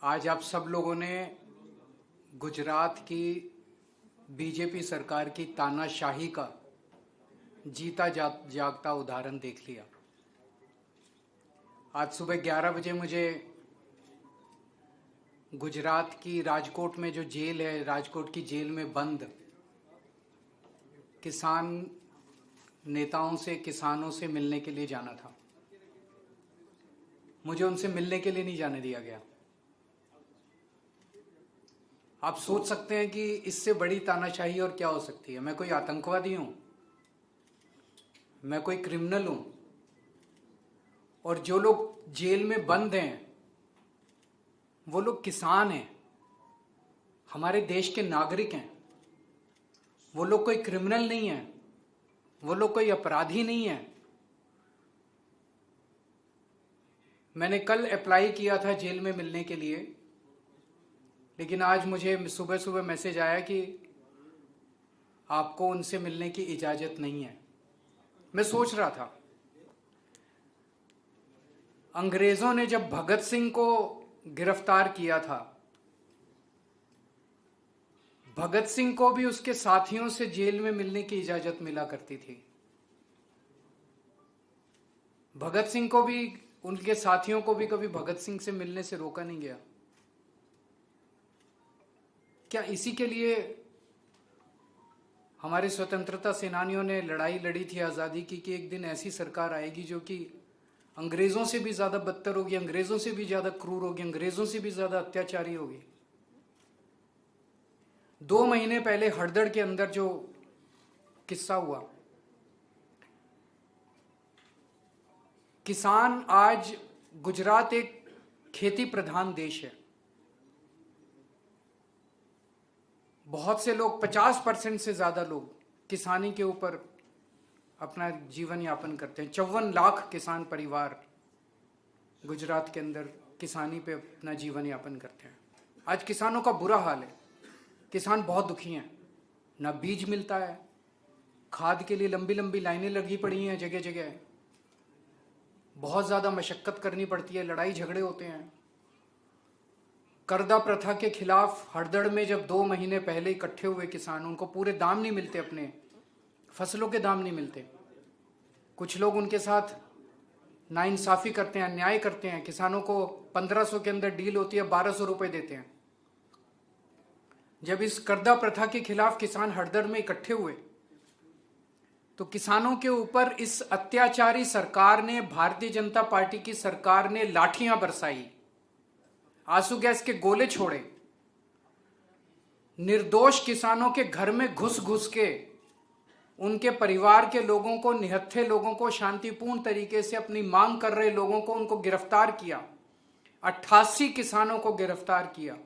आज आप सब लोगों ने गुजरात की बीजेपी सरकार की तानाशाही का जीता जागता उदाहरण देख लिया। आज सुबह 11 बजे मुझे गुजरात की राजकोट में जो जेल है, राजकोट की जेल में बंद किसान नेताओं से, किसानों से मिलने के लिए जाना था। मुझे उनसे मिलने के लिए नहीं जाने दिया गया। आप सोच सकते हैं कि इससे बड़ी तानाशाही और क्या हो सकती है। मैं कोई आतंकवादी हूं? मैं कोई क्रिमिनल हूं? और जो लोग जेल में बंद हैं वो लोग किसान हैं, हमारे देश के नागरिक हैं। वो लोग कोई क्रिमिनल नहीं है, वो लोग कोई अपराधी नहीं है। मैंने कल अप्लाई किया था जेल में मिलने के लिए, लेकिन आज मुझे सुबह सुबह मैसेज आया कि आपको उनसे मिलने की इजाजत नहीं है। मैं सोच रहा था, अंग्रेजों ने जब भगत सिंह को गिरफ्तार किया था, भगत सिंह को भी उसके साथियों से जेल में मिलने की इजाजत मिला करती थी। भगत सिंह को भी, उनके साथियों को भी कभी भगत सिंह से मिलने से रोका नहीं गया। क्या इसी के लिए हमारे स्वतंत्रता सेनानियों ने लड़ाई लड़ी थी आजादी की कि एक दिन ऐसी सरकार आएगी जो कि अंग्रेजों से भी ज्यादा बदतर होगी, अंग्रेजों से भी ज्यादा क्रूर होगी, अंग्रेजों से भी ज्यादा अत्याचारी होगी। 2 महीने पहले हड़दड़ के अंदर जो किस्सा हुआ, किसान, आज गुजरात एक खेती प्रधान देश है। बहुत से लोग, 50% से ज्यादा लोग किसानी के ऊपर अपना जीवन यापन करते हैं। 54 लाख किसान परिवार गुजरात के अंदर किसानी पे अपना जीवन यापन करते हैं। आज किसानों का बुरा हाल है, किसान बहुत दुखी हैं। ना बीज मिलता है, खाद के लिए लंबी लंबी लाइनें लगी पड़ी हैं जगह जगह, बहुत ज्यादा मशक्कत करनी पड़ती है, लड़ाई झगड़े होते हैं। कर्जा प्रथा के खिलाफ हड़दड़ में जब 2 महीने पहले इकट्ठे हुए किसान, उनको पूरे दाम नहीं मिलते, अपने फसलों के दाम नहीं मिलते। कुछ लोग उनके साथ नाइंसाफी करते हैं, अन्याय करते हैं। किसानों को 1500 के अंदर डील होती है, 1200 रुपए देते हैं। जब इस कर्जा प्रथा के खिलाफ किसान हड़दड़ में इकट्ठे हुए तो किसानों के ऊपर इस अत्याचारी सरकार ने, भारतीय जनता पार्टी की सरकार ने लाठियां बरसाई, आंसू गैस के गोले छोड़े, निर्दोष किसानों के घर में घुस घुस के उनके परिवार के लोगों को, निहत्थे लोगों को, शांतिपूर्ण तरीके से अपनी मांग कर रहे लोगों को उनको गिरफ्तार किया। 88 किसानों को गिरफ्तार किया,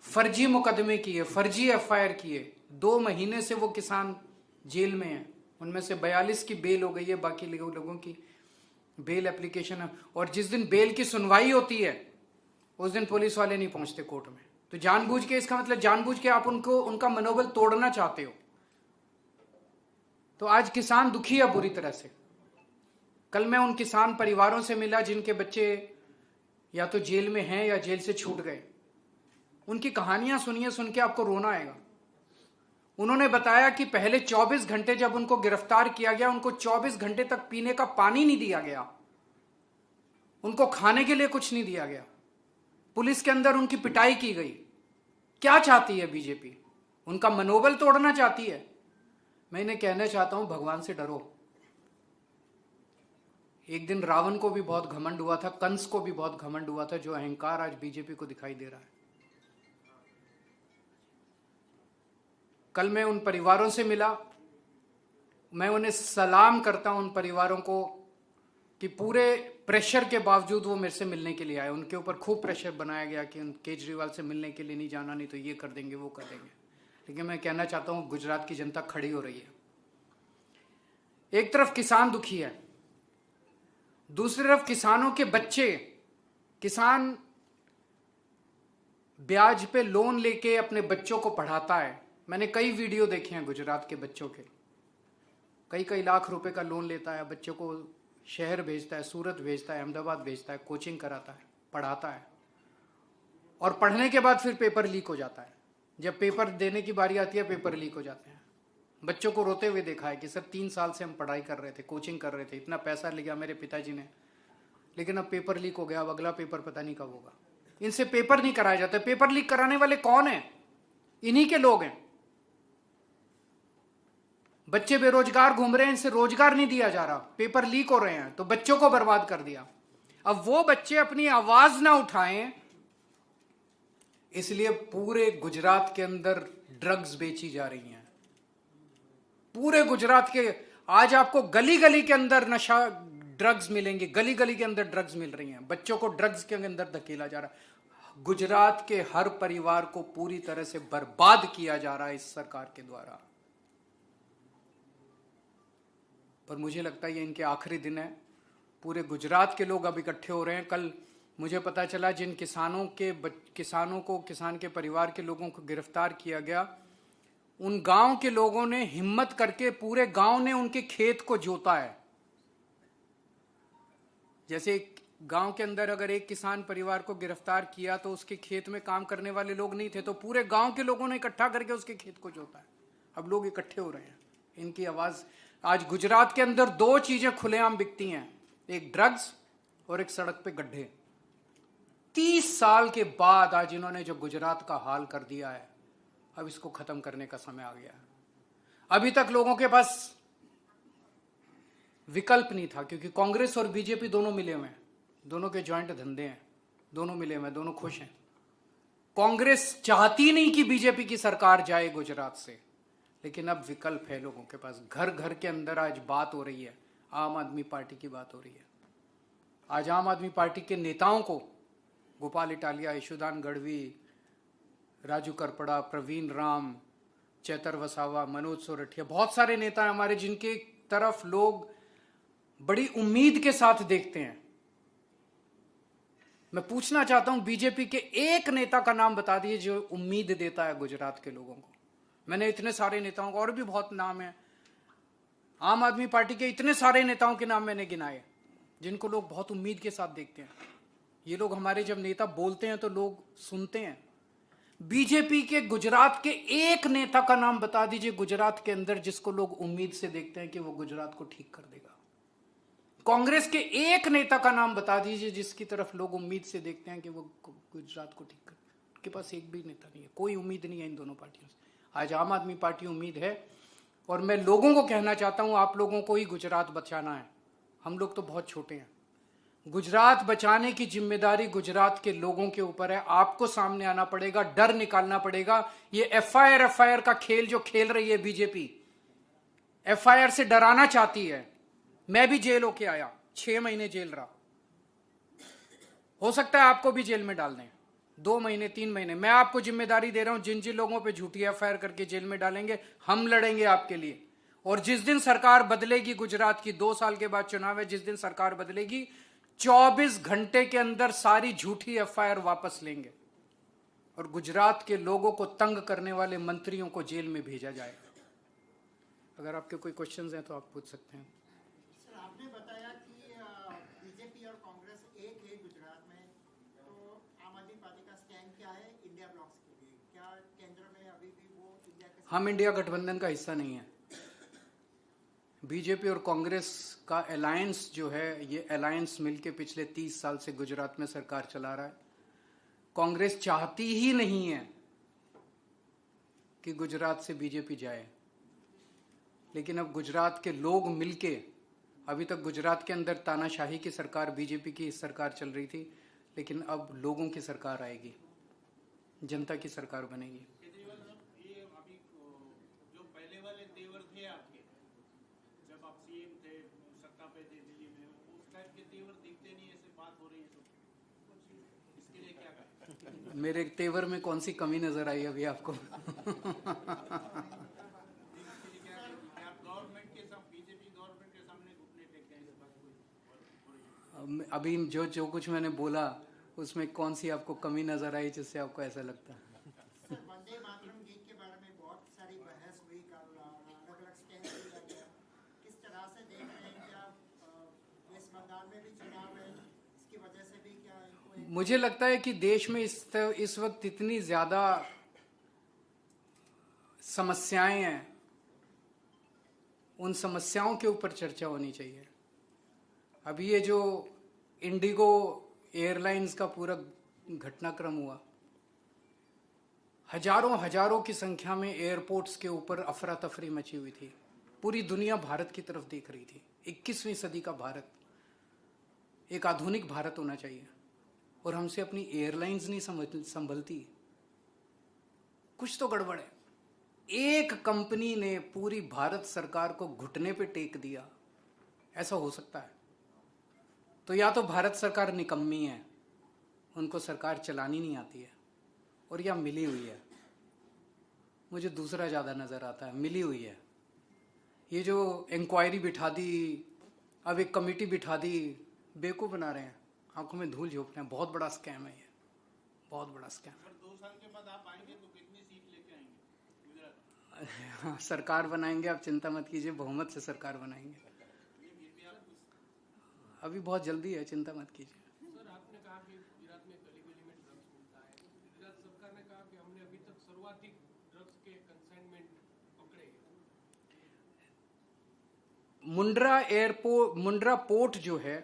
फर्जी मुकदमे किए, फर्जी एफआईआर किए। 2 महीने से वो किसान जेल में हैं। उनमें से 42 की बेल हो गई है, बाकी लोगों की बेल एप्लीकेशन है। और जिस दिन बेल की सुनवाई होती है उस दिन पुलिस वाले नहीं पहुंचते कोर्ट में। तो जानबूझ के, इसका मतलब जानबूझ के आप उनका मनोबल तोड़ना चाहते हो। तो आज किसान दुखी है बुरी तरह से। कल मैं उन किसान परिवारों से मिला जिनके बच्चे या तो जेल में हैं या जेल से छूट गए। उनकी कहानियां सुनिए, सुन के आपको रोना आएगा। उन्होंने बताया कि पहले 24 घंटे जब उनको गिरफ्तार किया गया, उनको 24 घंटे तक पीने का पानी नहीं दिया गया, उनको खाने के लिए कुछ नहीं दिया गया। पुलिस के अंदर उनकी पिटाई की गई। क्या चाहती है बीजेपी? उनका मनोबल तोड़ना चाहती है। मैं इन्हें कहना चाहता हूं, भगवान से डरो। एक दिन रावण को भी बहुत घमंड हुआ था, कंस को भी बहुत घमंड हुआ था, जो अहंकार आज बीजेपी को दिखाई दे रहा है। कल मैं उन परिवारों से मिला, मैं उन्हें सलाम करता हूं, उन परिवारों को, कि पूरे प्रेशर के बावजूद वो मेरे से मिलने के लिए आए। उनके ऊपर खूब प्रेशर बनाया गया कि केजरीवाल से मिलने के लिए नहीं जाना, नहीं तो ये कर देंगे, वो कर देंगे। लेकिन मैं कहना चाहता हूं, गुजरात की जनता खड़ी हो रही है। एक तरफ किसान दुखी है, दूसरी तरफ किसानों के बच्चे, किसान ब्याज पे लोन लेके अपने बच्चों को पढ़ाता है। मैंने कई वीडियो देखे हैं गुजरात के बच्चों के, कई कई लाख रुपए का लोन लेता है, बच्चों को शहर भेजता है, सूरत भेजता है, अहमदाबाद भेजता है, कोचिंग कराता है, पढ़ाता है, और पढ़ने के बाद फिर पेपर लीक हो जाता है। जब पेपर देने की बारी आती है पेपर लीक हो जाते हैं। बच्चों को रोते हुए देखा है कि सर 3 साल से हम पढ़ाई कर रहे थे, कोचिंग कर रहे थे, इतना पैसा लिया मेरे पिताजी ने, लेकिन अब पेपर लीक हो गया, अब अगला पेपर पता नहीं कब होगा। इनसे पेपर नहीं कराया जाता। पेपर लीक कराने वाले कौन हैं? इन्हीं के लोग हैं। बच्चे बेरोजगार घूम रहे हैं, इनसे रोजगार नहीं दिया जा रहा, पेपर लीक हो रहे हैं, तो बच्चों को बर्बाद कर दिया। अब वो बच्चे अपनी आवाज ना उठाएं, इसलिए पूरे गुजरात के अंदर ड्रग्स बेची जा रही हैं। पूरे गुजरात के आज आपको गली गली के अंदर नशा ड्रग्स मिलेंगे, गली गली के अंदर ड्रग्स मिल रही हैं। बच्चों को ड्रग्स के अंदर धकेला जा रहा है। गुजरात के हर परिवार को पूरी तरह से बर्बाद किया जा रहा है इस सरकार के द्वारा। पर मुझे लगता है ये इनके आखिरी दिन है। पूरे गुजरात के लोग अब इकट्ठे हो रहे हैं। कल मुझे पता चला जिन किसानों को, किसान के परिवार के लोगों को गिरफ्तार किया गया, उन गांव के लोगों ने हिम्मत करके पूरे गांव ने उनके खेत को जोता है। जैसे गांव के अंदर अगर एक किसान परिवार को गिरफ्तार किया तो उसके खेत में काम करने वाले लोग नहीं थे, तो पूरे गांव के लोगों ने इकट्ठा करके उसके खेत को जोता है। अब लोग इकट्ठे हो रहे हैं, इनकी आवाज। आज गुजरात के अंदर 2 चीजें खुलेआम बिकती हैं, एक ड्रग्स और एक सड़क पे गड्ढे। 30 साल के बाद आज इन्होंने जो गुजरात का हाल कर दिया है, अब इसको खत्म करने का समय आ गया है। अभी तक लोगों के पास विकल्प नहीं था, क्योंकि कांग्रेस और बीजेपी दोनों मिले हुए हैं, दोनों के जॉइंट धंधे हैं, दोनों मिले हुए हैं, दोनों खुश हैं। कांग्रेस चाहती नहीं कि बीजेपी की सरकार जाए गुजरात से, लेकिन अब विकल्प है लोगों के पास। घर घर के अंदर आज बात हो रही है, आम आदमी पार्टी की बात हो रही है। आज आम आदमी पार्टी के नेताओं को, गोपाल इटालिया, यशोदान गढ़वी, राजू करपड़ा, प्रवीण राम, चैतर वसावा, मनोज सोरठिया, बहुत सारे नेता हैं हमारे जिनके तरफ लोग बड़ी उम्मीद के साथ देखते हैं। मैं पूछना चाहता हूं, बीजेपी के एक नेता का नाम बता दीजिए जो उम्मीद देता है गुजरात के लोगों को। मैंने इतने सारे नेताओं को, और भी बहुत नाम है, आम आदमी पार्टी के इतने सारे नेताओं के नाम मैंने गिनाए जिनको लोग बहुत उम्मीद के साथ देखते हैं। ये लोग हमारे जब नेता बोलते हैं तो लोग सुनते हैं। बीजेपी के गुजरात के एक नेता का नाम बता दीजिए गुजरात के अंदर जिसको लोग उम्मीद से देखते हैं कि वो गुजरात को ठीक कर देगा। कांग्रेस के एक नेता का नाम बता दीजिए जिसकी तरफ लोग उम्मीद से देखते हैं कि वो गुजरात को ठीक कर। उनके पास एक भी नेता नहीं है, कोई उम्मीद नहीं है इन दोनों पार्टियों से। आज आम आदमी पार्टी उम्मीद है, और मैं लोगों को कहना चाहता हूं, आप लोगों को ही गुजरात बचाना है। हम लोग तो बहुत छोटे हैं। गुजरात बचाने की जिम्मेदारी गुजरात के लोगों के ऊपर है। आपको सामने आना पड़ेगा, डर निकालना पड़ेगा। ये एफआईआर का खेल जो खेल रही है बीजेपी, एफआईआर से डराना चाहती है। मैं भी जेल होके आया, 6 महीने जेल रहा। हो सकता है आपको भी जेल में डाल दें, 2 महीने 3 महीने। मैं आपको जिम्मेदारी दे रहा हूं, जिन जिन लोगों पे झूठी एफआईआर करके जेल में डालेंगे, हम लड़ेंगे आपके लिए। और जिस दिन सरकार बदलेगी गुजरात की, 2 साल के बाद चुनाव है, जिस दिन सरकार बदलेगी, 24 घंटे के अंदर सारी झूठी एफआईआर वापस लेंगे और गुजरात के लोगों को तंग करने वाले मंत्रियों को जेल में भेजा जाएगा। अगर आपके कोई क्वेश्चंस हैं तो आप पूछ सकते हैं। सर, आपने बताया कि बीजेपी और कांग्रेस एक है गुजरात में, तो आम आदमी पार्टी का स्टैंड क्या है इंडिया ब्लॉक्स के लिए? क्या केंद्र में अभी भी वो इंडिया के? हम इंडिया गठबंधन का हिस्सा नहीं है। बीजेपी और कांग्रेस का अलायंस जो है, ये अलायंस मिलके पिछले 30 साल से गुजरात में सरकार चला रहा है। कांग्रेस चाहती ही नहीं है कि गुजरात से बीजेपी जाए, लेकिन अब गुजरात के लोग मिलके, अभी तक गुजरात के अंदर तानाशाही की सरकार, बीजेपी की सरकार चल रही थी, लेकिन अब लोगों की सरकार आएगी, जनता की सरकार बनेगी। मेरे तेवर में कौन सी कमी नजर आई अभी आपको? अभी जो कुछ मैंने बोला उसमें कौन सी आपको कमी नजर आई जिससे आपको ऐसा लगता है? वंदे मातरम गीत के बारे में बहुत सारी बहस हुई, अलग अलग स्टैंड लिया गया। किस तरह से देख रहे हैं कि आप ये मतदान में भी चुनाव है, इसकी वजह से भी क्या इनको मुझे लगता है कि देश में इस वक्त इतनी ज्यादा समस्याएं हैं, उन समस्याओं के ऊपर चर्चा होनी चाहिए। अभी ये जो इंडिगो एयरलाइंस का पूरा घटनाक्रम हुआ, हजारों हजारों की संख्या में एयरपोर्ट्स के ऊपर अफरा तफरी मची हुई थी। पूरी दुनिया भारत की तरफ देख रही थी। 21वीं सदी का भारत, एक आधुनिक भारत होना चाहिए, और हमसे अपनी एयरलाइंस नहीं संभलती। कुछ तो गड़बड़ है। एक कंपनी ने पूरी भारत सरकार को घुटने पे टेक दिया, ऐसा हो सकता है? तो या तो भारत सरकार निकम्मी है, उनको सरकार चलानी नहीं आती है, और या मिली हुई है। मुझे दूसरा ज्यादा नजर आता है, मिली हुई है। ये जो इंक्वायरी बिठा दी, अब एक कमेटी बिठा दी, बेवकूफ बना रहे हैं, आंखों में धूल झोंक रहे हैं। बहुत बड़ा स्कैम है ये, बहुत बड़ा स्कैम। 2 साल के बाद आप आएंगे तो कितनी सीट लेके आएंगे गुजरात? हाँ, सरकार बनाएंगे, आप चिंता मत कीजिए, बहुमत से सरकार बनाएंगे। अभी बहुत जल्दी है, चिंता मत कीजिए। सर, आपने कहा कि गुजरात में गली गली में ड्रग्स मिलता है। गुजरात सरकार ने कहा कि हमने अभी तक सर्वाधिक ड्रग्स के कंसाइनमेंट पकड़े हैं। मुंड्रा पोर्ट जो है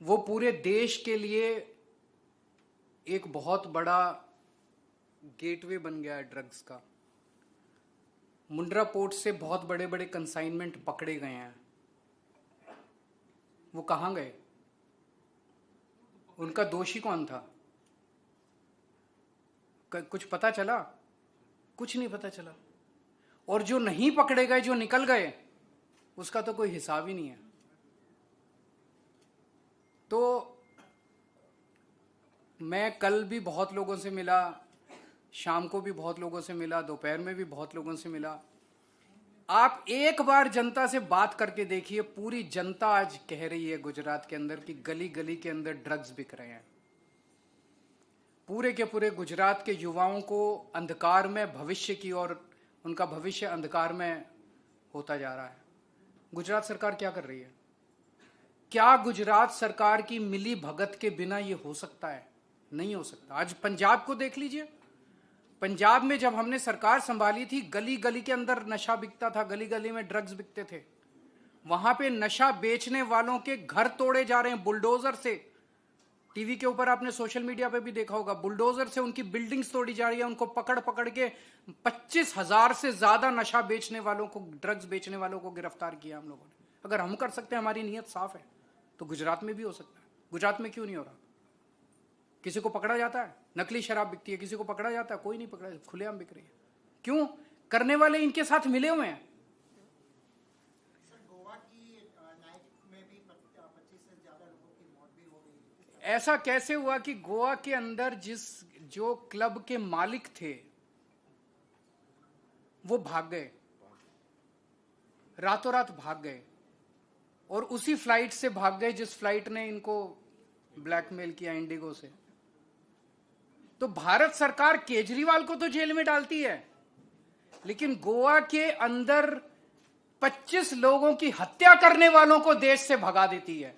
वो पूरे देश के लिए एक बहुत बड़ा गेटवे बन गया है ड्रग्स का। मुंड्रा पोर्ट से बहुत बड़े बड़े कंसाइनमेंट पकड़े गए हैं। वो कहां गए? उनका दोषी कौन था? कुछ पता चला? कुछ नहीं पता चला। और जो नहीं पकड़े गए, जो निकल गए, उसका तो कोई हिसाब ही नहीं है। तो मैं कल भी बहुत लोगों से मिला, शाम को भी बहुत लोगों से मिला, दोपहर में भी बहुत लोगों से मिला। आप एक बार जनता से बात करके देखिए, पूरी जनता आज कह रही है गुजरात के अंदर कि गली गली के अंदर ड्रग्स बिक रहे हैं। पूरे के पूरे गुजरात के युवाओं को अंधकार में भविष्य की ओर, उनका भविष्य अंधकार में होता जा रहा है। गुजरात सरकार क्या कर रही है? क्या गुजरात सरकार की मिली भगत के बिना ये हो सकता है? नहीं हो सकता। आज पंजाब को देख लीजिए। पंजाब में जब हमने सरकार संभाली थी, गली गली के अंदर नशा बिकता था, गली गली में ड्रग्स बिकते थे। वहां पे नशा बेचने वालों के घर तोड़े जा रहे हैं बुलडोजर से। टीवी के ऊपर आपने, सोशल मीडिया पे भी देखा होगा, बुलडोजर से उनकी बिल्डिंग्स तोड़ी जा रही है। उनको पकड़ पकड़ के 25,000 से ज्यादा नशा बेचने वालों को, ड्रग्स बेचने वालों को गिरफ्तार किया हम लोगों ने। अगर हम कर सकते हैं, हमारी नीयत साफ है, तो गुजरात में भी हो सकता है। गुजरात में क्यों नहीं हो रहा? किसी को पकड़ा जाता है? नकली शराब बिकती है, किसी को पकड़ा जाता है? कोई नहीं पकड़ा, खुलेआम बिक रही है। क्यों? करने वाले इनके साथ मिले हुए हैं। सर, गोवा की नाइट में भी 25 से ज्यादा लोगों की मौत भी हो गई। ऐसा कैसे हुआ कि गोवा के अंदर जो क्लब के मालिक थे वो भाग गए, रातों रात भाग गए, और उसी फ्लाइट से भाग गए जिस फ्लाइट ने इनको ब्लैकमेल किया, इंडिगो से। तो भारत सरकार केजरीवाल को तो जेल में डालती है, लेकिन गोवा के अंदर 25 लोगों की हत्या करने वालों को देश से भगा देती है।